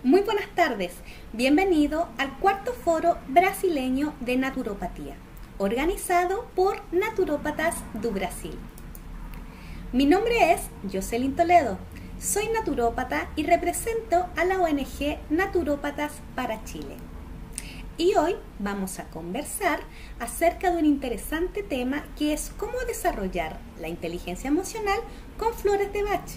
Muy buenas tardes, bienvenido al cuarto foro brasileño de naturopatía, organizado por Naturópatas do Brasil. Mi nombre es Jocelyn Toledo, soy naturópata y represento a la ONG Naturópatas para Chile. Y hoy vamos a conversar acerca de un interesante tema que es cómo desarrollar la inteligencia emocional con flores de Bach.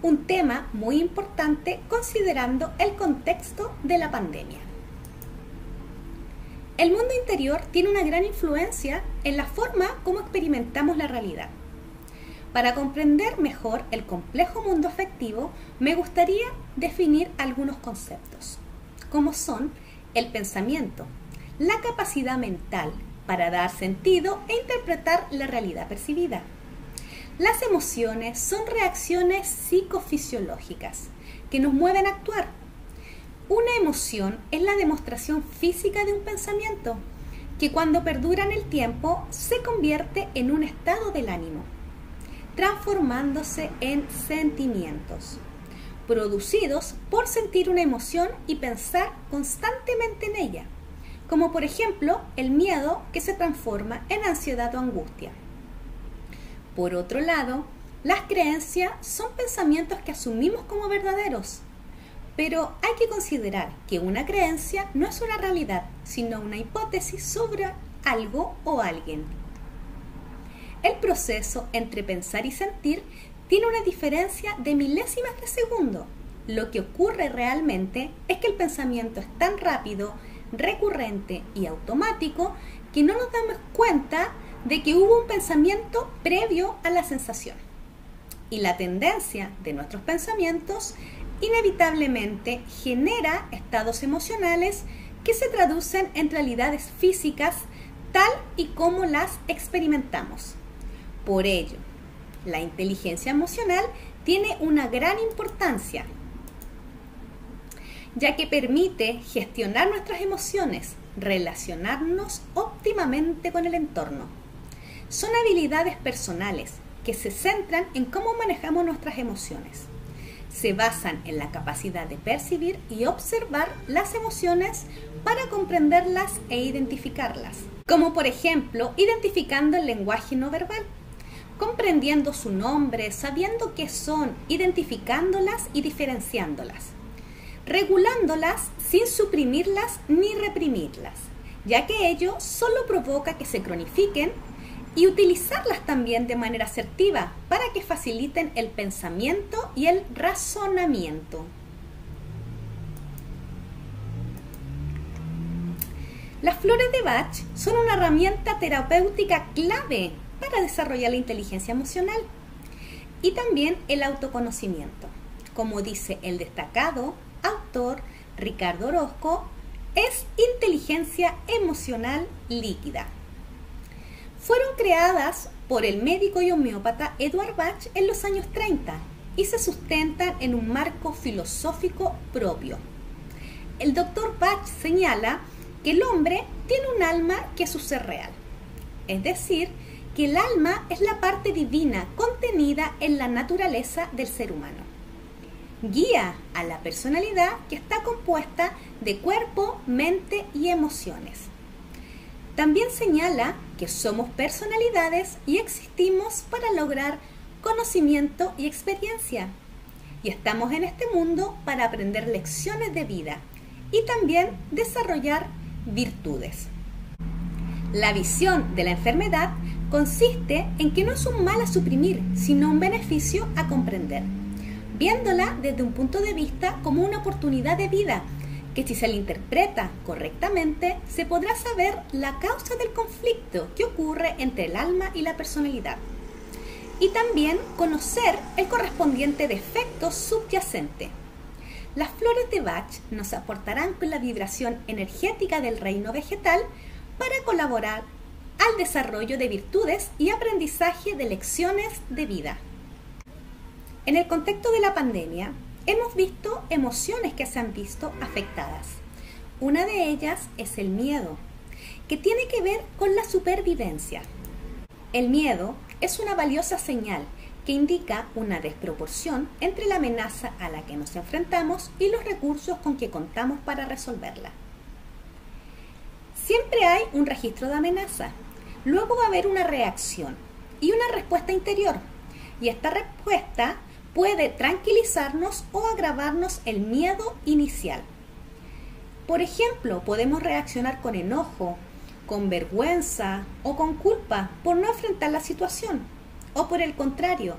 Un tema muy importante considerando el contexto de la pandemia. El mundo interior tiene una gran influencia en la forma como experimentamos la realidad. Para comprender mejor el complejo mundo afectivo, me gustaría definir algunos conceptos, como son el pensamiento, la capacidad mental para dar sentido e interpretar la realidad percibida. Las emociones son reacciones psicofisiológicas que nos mueven a actuar. Una emoción es la demostración física de un pensamiento que cuando perdura en el tiempo se convierte en un estado del ánimo, transformándose en sentimientos, producidos por sentir una emoción y pensar constantemente en ella, como por ejemplo el miedo que se transforma en ansiedad o angustia. Por otro lado, las creencias son pensamientos que asumimos como verdaderos, pero hay que considerar que una creencia no es una realidad, sino una hipótesis sobre algo o alguien. El proceso entre pensar y sentir tiene una diferencia de milésimas de segundo. Lo que ocurre realmente es que el pensamiento es tan rápido, recurrente y automático que no nos damos cuenta de que hubo un pensamiento previo a la sensación. Y la tendencia de nuestros pensamientos inevitablemente genera estados emocionales que se traducen en realidades físicas tal y como las experimentamos. Por ello, la inteligencia emocional tiene una gran importancia, ya que permite gestionar nuestras emociones, relacionarnos óptimamente con el entorno. Son habilidades personales que se centran en cómo manejamos nuestras emociones. Se basan en la capacidad de percibir y observar las emociones para comprenderlas e identificarlas. Como por ejemplo, identificando el lenguaje no verbal, comprendiendo su nombre, sabiendo qué son, identificándolas y diferenciándolas, regulándolas sin suprimirlas ni reprimirlas, ya que ello solo provoca que se cronifiquen, y utilizarlas también de manera asertiva para que faciliten el pensamiento y el razonamiento. Las flores de Bach son una herramienta terapéutica clave para desarrollar la inteligencia emocional y también el autoconocimiento. Como dice el destacado autor Ricardo Orozco, es inteligencia emocional líquida. Fueron creadas por el médico y homeópata Eduard Bach en los años 30 y se sustentan en un marco filosófico propio. El doctor Bach señala que el hombre tiene un alma que es su ser real, es decir, que el alma es la parte divina contenida en la naturaleza del ser humano. Guía a la personalidad que está compuesta de cuerpo, mente y emociones. También señala que somos personalidades y existimos para lograr conocimiento y experiencia. Y estamos en este mundo para aprender lecciones de vida y también desarrollar virtudes. La visión de la enfermedad consiste en que no es un mal a suprimir, sino un beneficio a comprender, viéndola desde un punto de vista como una oportunidad de vida, que si se la interpreta correctamente, se podrá saber la causa del conflicto que ocurre entre el alma y la personalidad. Y también conocer el correspondiente defecto subyacente. Las flores de Bach nos aportarán con la vibración energética del reino vegetal para colaborar al desarrollo de virtudes y aprendizaje de lecciones de vida. En el contexto de la pandemia, hemos visto emociones que se han visto afectadas. Una de ellas es el miedo, que tiene que ver con la supervivencia. El miedo es una valiosa señal que indica una desproporción entre la amenaza a la que nos enfrentamos y los recursos con que contamos para resolverla. Siempre hay un registro de amenaza, luego va a haber una reacción y una respuesta interior, y esta respuesta puede tranquilizarnos o agravarnos el miedo inicial. Por ejemplo, podemos reaccionar con enojo, con vergüenza o con culpa por no enfrentar la situación. O por el contrario,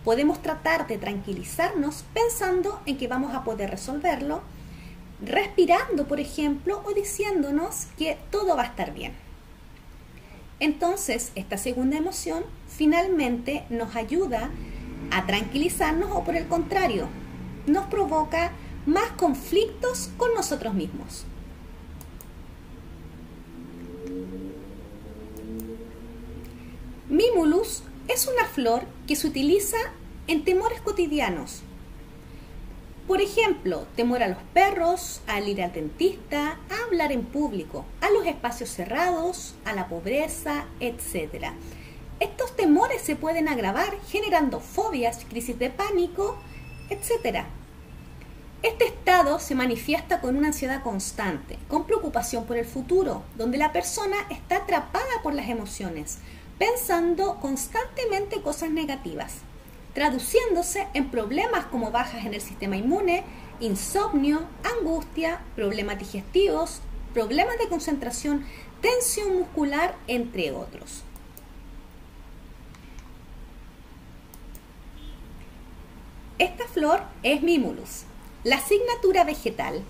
podemos tratar de tranquilizarnos pensando en que vamos a poder resolverlo, respirando, por ejemplo, o diciéndonos que todo va a estar bien. Entonces, esta segunda emoción finalmente nos ayuda a tranquilizarnos o por el contrario, nos provoca más conflictos con nosotros mismos. Mimulus es una flor que se utiliza en temores cotidianos. Por ejemplo, temor a los perros, al ir al dentista, a hablar en público, a los espacios cerrados, a la pobreza, etc. Estos temores se pueden agravar generando fobias, crisis de pánico, etc. Este estado se manifiesta con una ansiedad constante, con preocupación por el futuro, donde la persona está atrapada por las emociones, pensando constantemente cosas negativas, traduciéndose en problemas como bajas en el sistema inmune, insomnio, angustia, problemas digestivos, problemas de concentración, tensión muscular, entre otros. Esta flor es Mimulus. La asignatura vegetal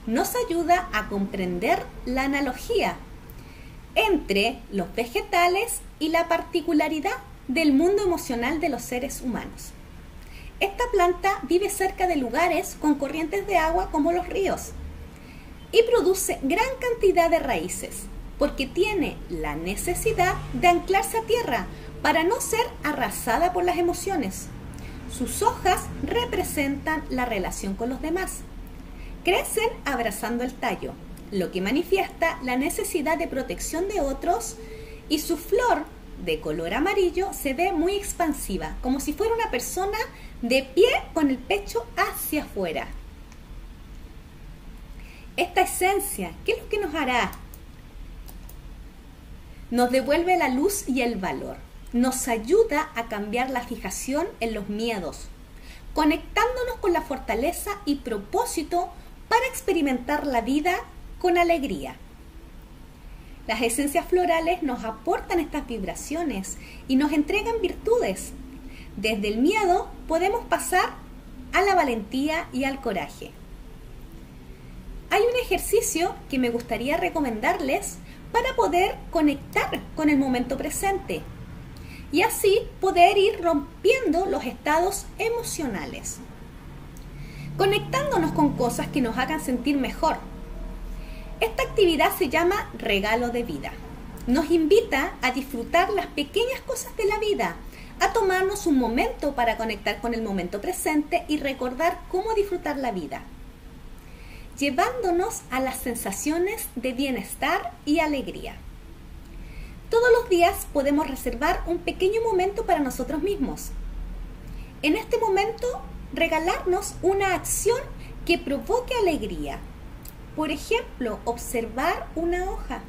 nos ayuda a comprender la analogía entre los vegetales y la particularidad del mundo emocional de los seres humanos. Esta planta vive cerca de lugares con corrientes de agua como los ríos y produce gran cantidad de raíces porque tiene la necesidad de anclarse a tierra para no ser arrasada por las emociones. Sus hojas representan la relación con los demás. Crecen abrazando el tallo, lo que manifiesta la necesidad de protección de otros, y su flor de color amarillo se ve muy expansiva, como si fuera una persona de pie con el pecho hacia afuera. Esta esencia, ¿qué es lo que nos hará? Nos devuelve la luz y el valor. Nos ayuda a cambiar la fijación en los miedos, conectándonos con la fortaleza y propósito para experimentar la vida con alegría. Las esencias florales nos aportan estas vibraciones y nos entregan virtudes. Desde el miedo podemos pasar a la valentía y al coraje. Hay un ejercicio que me gustaría recomendarles para poder conectar con el momento presente y así poder ir rompiendo los estados emocionales, conectándonos con cosas que nos hagan sentir mejor. Esta actividad se llama regalo de vida. Nos invita a disfrutar las pequeñas cosas de la vida, a tomarnos un momento para conectar con el momento presente y recordar cómo disfrutar la vida, llevándonos a las sensaciones de bienestar y alegría. Todos los días podemos reservar un pequeño momento para nosotros mismos. En este momento, regalarnos una acción que provoque alegría. Por ejemplo, observar una hoja.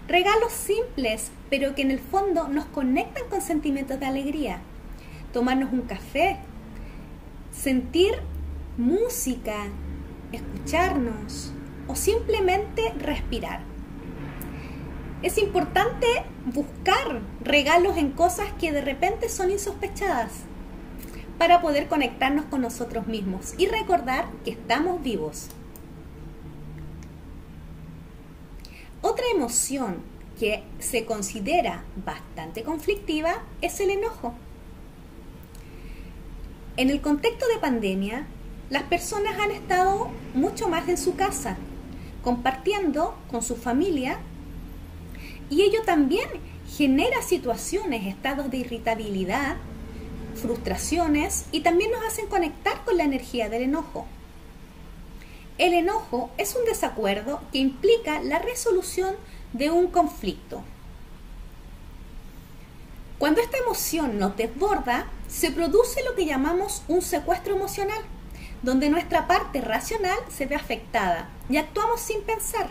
Regalos simples, pero que en el fondo nos conectan con sentimientos de alegría. Tomarnos un café, sentir música, escucharnos o simplemente respirar. Es importante buscar regalos en cosas que de repente son insospechadas para poder conectarnos con nosotros mismos y recordar que estamos vivos. Otra emoción que se considera bastante conflictiva es el enojo. En el contexto de pandemia, las personas han estado mucho más en su casa, compartiendo con su familia, y ello también genera situaciones, estados de irritabilidad, frustraciones, y también nos hacen conectar con la energía del enojo. El enojo es un desacuerdo que implica la resolución de un conflicto. Cuando esta emoción nos desborda, se produce lo que llamamos un secuestro emocional, donde nuestra parte racional se ve afectada y actuamos sin pensar,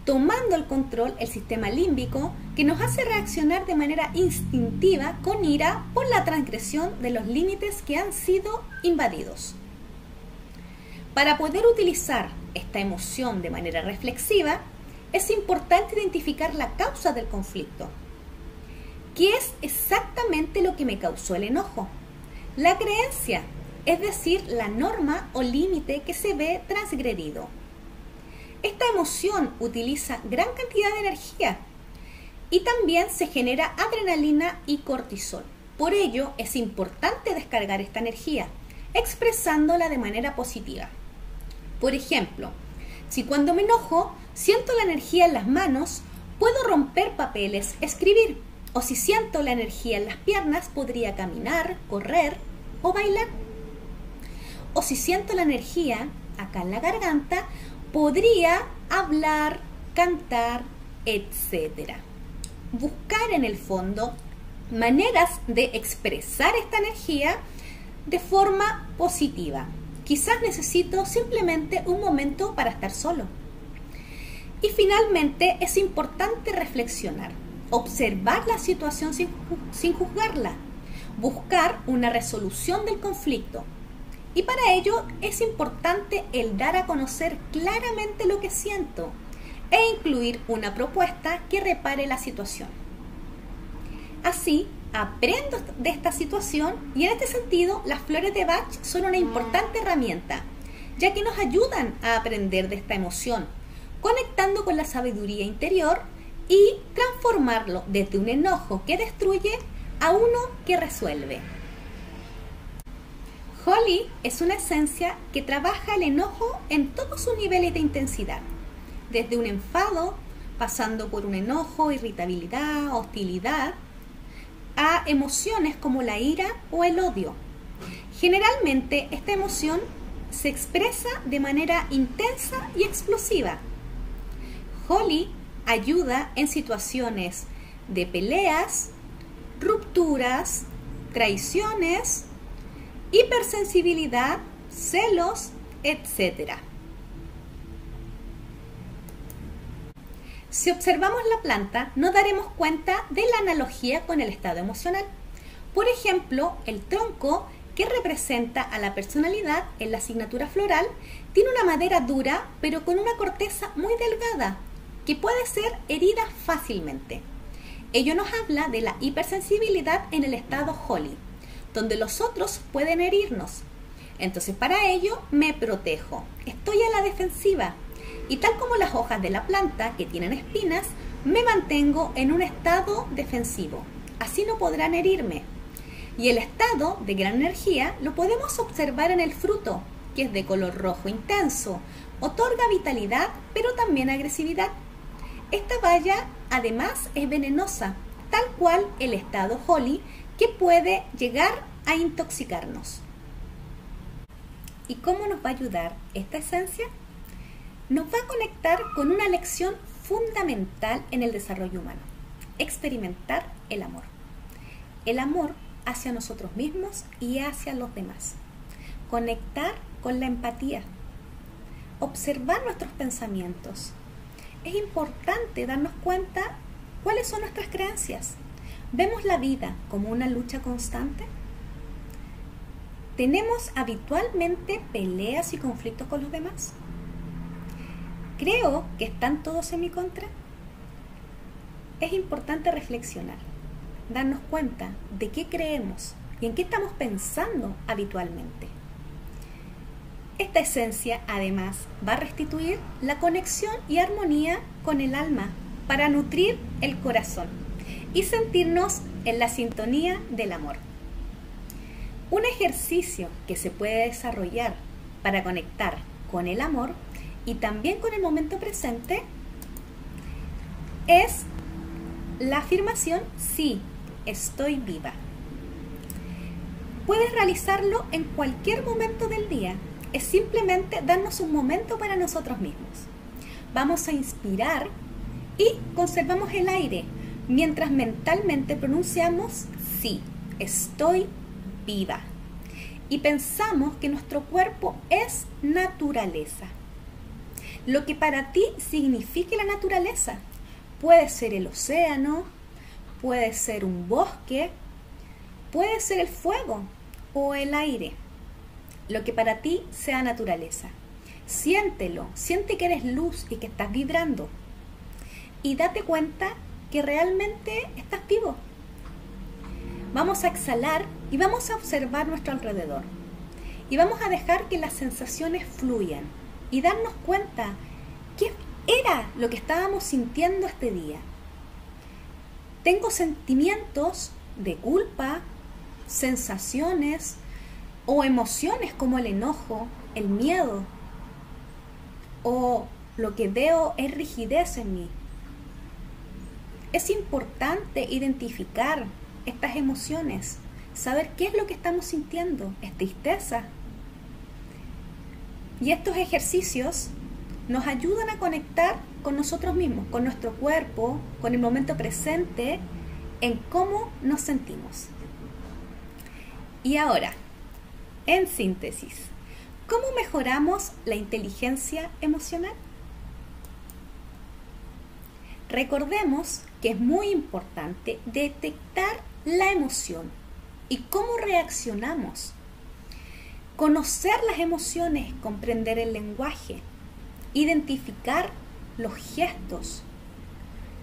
tomando el control el sistema límbico, que nos hace reaccionar de manera instintiva con ira por la transgresión de los límites que han sido invadidos. Para poder utilizar esta emoción de manera reflexiva, es importante identificar la causa del conflicto. ¿Qué es exactamente lo que me causó el enojo? La creencia, es decir, la norma o límite que se ve transgredido. Esta emoción utiliza gran cantidad de energía y también se genera adrenalina y cortisol. Por ello, es importante descargar esta energía, expresándola de manera positiva. Por ejemplo, si cuando me enojo siento la energía en las manos, puedo romper papeles, escribir. O si siento la energía en las piernas, podría caminar, correr o bailar. O si siento la energía acá en la garganta, podría hablar, cantar, etc. Buscar en el fondo maneras de expresar esta energía de forma positiva. Quizás necesito simplemente un momento para estar solo. Y finalmente es importante reflexionar, observar la situación sin juzgarla, buscar una resolución del conflicto. Y para ello es importante el dar a conocer claramente lo que siento e incluir una propuesta que repare la situación. Así, aprendo de esta situación y en este sentido las flores de Bach son una importante herramienta, ya que nos ayudan a aprender de esta emoción, conectando con la sabiduría interior y transformarlo desde un enojo que destruye a uno que resuelve. Holly es una esencia que trabaja el enojo en todos sus niveles de intensidad, desde un enfado, pasando por un enojo, irritabilidad, hostilidad, a emociones como la ira o el odio. Generalmente esta emoción se expresa de manera intensa y explosiva. Holly ayuda en situaciones de peleas, rupturas, traiciones, hipersensibilidad, celos, etc. Si observamos la planta, nos daremos cuenta de la analogía con el estado emocional. Por ejemplo, el tronco, que representa a la personalidad en la asignatura floral, tiene una madera dura, pero con una corteza muy delgada, que puede ser herida fácilmente. Ello nos habla de la hipersensibilidad en el estado Holly, donde los otros pueden herirnos. Entonces, para ello me protejo, estoy a la defensiva, y tal como las hojas de la planta que tienen espinas, me mantengo en un estado defensivo. Así no podrán herirme. Y el estado de gran energía lo podemos observar en el fruto, que es de color rojo intenso, otorga vitalidad, pero también agresividad. Esta baya además es venenosa, tal cual el estado Holly, que puede llegar a intoxicarnos. ¿Y cómo nos va a ayudar esta esencia? Nos va a conectar con una lección fundamental en el desarrollo humano: experimentar el amor. El amor hacia nosotros mismos y hacia los demás. Conectar con la empatía. Observar nuestros pensamientos. Es importante darnos cuenta cuáles son nuestras creencias. ¿Vemos la vida como una lucha constante? ¿Tenemos habitualmente peleas y conflictos con los demás? ¿Creo que están todos en mi contra? Es importante reflexionar, darnos cuenta de qué creemos y en qué estamos pensando habitualmente. Esta esencia, además, va a restituir la conexión y armonía con el alma para nutrir el corazón y sentirnos en la sintonía del amor. Un ejercicio que se puede desarrollar para conectar con el amor y también con el momento presente es la afirmación "sí, estoy viva". Puedes realizarlo en cualquier momento del día. Es simplemente darnos un momento para nosotros mismos. Vamos a inspirar y conservamos el aire, mientras mentalmente pronunciamos sí, estoy viva. Y pensamos que nuestro cuerpo es naturaleza. Lo que para ti signifique la naturaleza puede ser el océano, puede ser un bosque, puede ser el fuego o el aire. Lo que para ti sea naturaleza. Siéntelo, siente que eres luz y que estás vibrando. Y date cuenta que realmente estás vivo. Vamos a exhalar y vamos a observar nuestro alrededor. Y vamos a dejar que las sensaciones fluyan y darnos cuenta qué era lo que estábamos sintiendo este día. Tengo sentimientos de culpa, sensaciones o emociones como el enojo, el miedo, o lo que veo es rigidez en mí. Es importante identificar estas emociones, saber qué es lo que estamos sintiendo. ¿Es tristeza? Y estos ejercicios nos ayudan a conectar con nosotros mismos, con nuestro cuerpo, con el momento presente, en cómo nos sentimos. Y ahora, en síntesis, ¿cómo mejoramos la inteligencia emocional? Recordemos que es muy importante detectar la emoción y cómo reaccionamos. Conocer las emociones, comprender el lenguaje, identificar los gestos,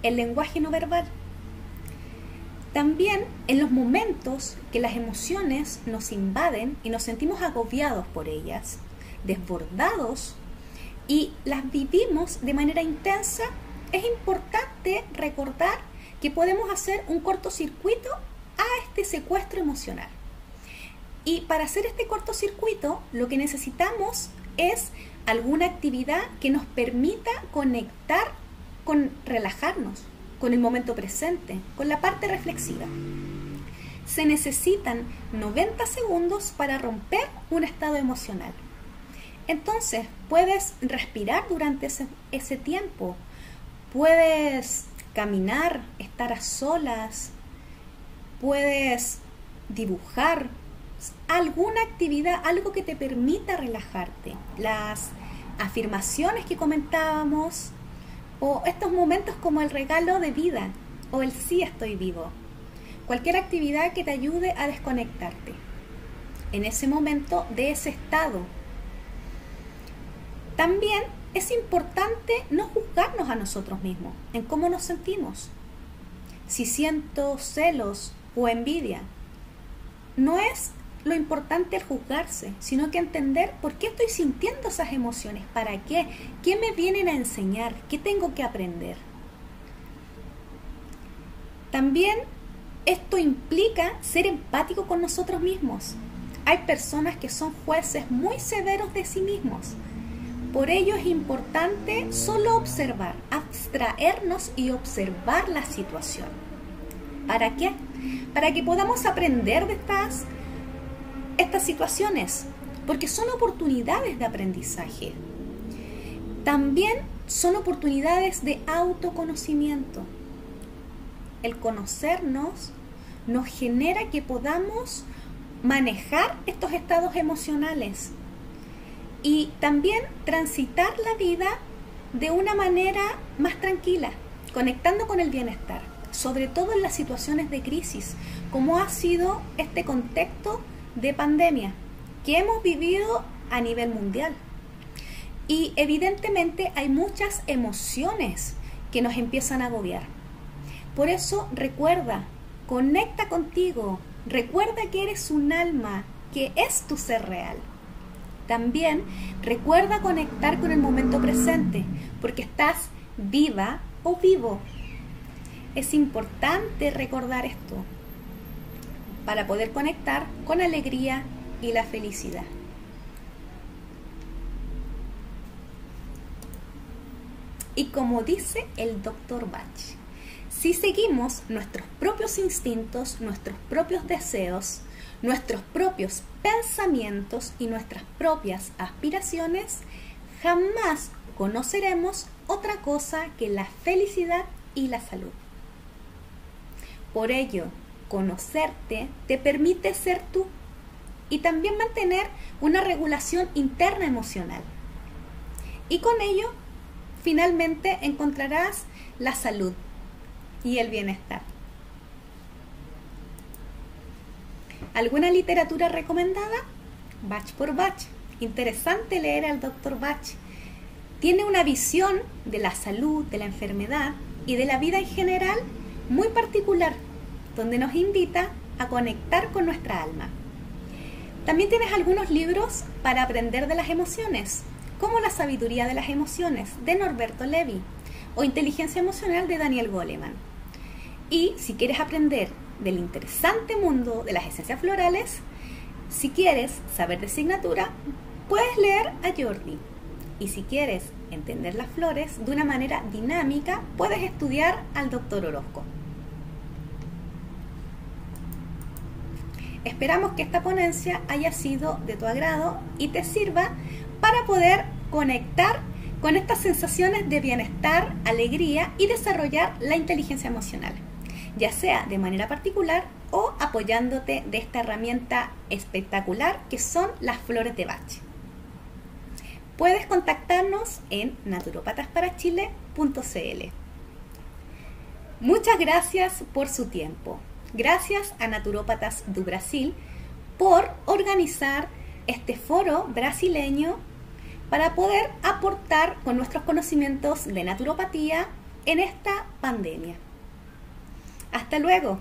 el lenguaje no verbal. También en los momentos que las emociones nos invaden y nos sentimos agobiados por ellas, desbordados y las vivimos de manera intensa, es importante recordar que podemos hacer un cortocircuito a este secuestro emocional. Y para hacer este cortocircuito, lo que necesitamos es alguna actividad que nos permita conectar con relajarnos, con el momento presente, con la parte reflexiva. Se necesitan 90 segundos para romper un estado emocional. Entonces, puedes respirar durante ese tiempo, puedes caminar, estar a solas, puedes dibujar, alguna actividad, algo que te permita relajarte. Las afirmaciones que comentábamos, o estos momentos como el regalo de vida, o el sí estoy vivo. Cualquier actividad que te ayude a desconectarte en ese momento de ese estado. También es importante no juzgarnos a nosotros mismos en cómo nos sentimos. Si siento celos o envidia, no es lo importante el juzgarse, sino que entender por qué estoy sintiendo esas emociones, para qué me vienen a enseñar, qué tengo que aprender. También esto implica ser empático con nosotros mismos. Hay personas que son jueces muy severos de sí mismos. Por ello es importante solo observar, abstraernos y observar la situación. ¿Para qué? Para que podamos aprender de estas situaciones, porque son oportunidades de aprendizaje. También son oportunidades de autoconocimiento. El conocernos nos genera que podamos manejar estos estados emocionales y también transitar la vida de una manera más tranquila, conectando con el bienestar, sobre todo en las situaciones de crisis, como ha sido este contexto de pandemia que hemos vivido a nivel mundial. Y evidentemente hay muchas emociones que nos empiezan a agobiar. Por eso recuerda, conecta contigo, recuerda que eres un alma, que es tu ser real. También recuerda conectar con el momento presente, porque estás viva o vivo. Es importante recordar esto para poder conectar con alegría y la felicidad. Y como dice el Dr. Bach, si seguimos nuestros propios instintos, nuestros propios deseos, nuestros propios pensamientos y nuestras propias aspiraciones, jamás conoceremos otra cosa que la felicidad y la salud. Por ello, conocerte te permite ser tú y también mantener una regulación interna emocional. Y con ello, finalmente encontrarás la salud y el bienestar. ¿Alguna literatura recomendada? Bach por Bach. Interesante leer al Dr. Bach. Tiene una visión de la salud, de la enfermedad y de la vida en general muy particular, donde nos invita a conectar con nuestra alma. También tienes algunos libros para aprender de las emociones, como La sabiduría de las emociones, de Norberto Levi, o Inteligencia emocional, de Daniel Goleman. Y si quieres aprender del interesante mundo de las esencias florales, si quieres saber de asignatura, puedes leer a Jordi. Y si quieres entender las flores de una manera dinámica, puedes estudiar al Dr. Orozco. Esperamos que esta ponencia haya sido de tu agrado y te sirva para poder conectar con estas sensaciones de bienestar, alegría y desarrollar la inteligencia emocional, ya sea de manera particular o apoyándote de esta herramienta espectacular que son las flores de Bach. Puedes contactarnos en naturopatasparaChile.cl. Muchas gracias por su tiempo. Gracias a Naturópatas do Brasil por organizar este foro brasileño para poder aportar con nuestros conocimientos de naturopatía en esta pandemia. Hasta luego.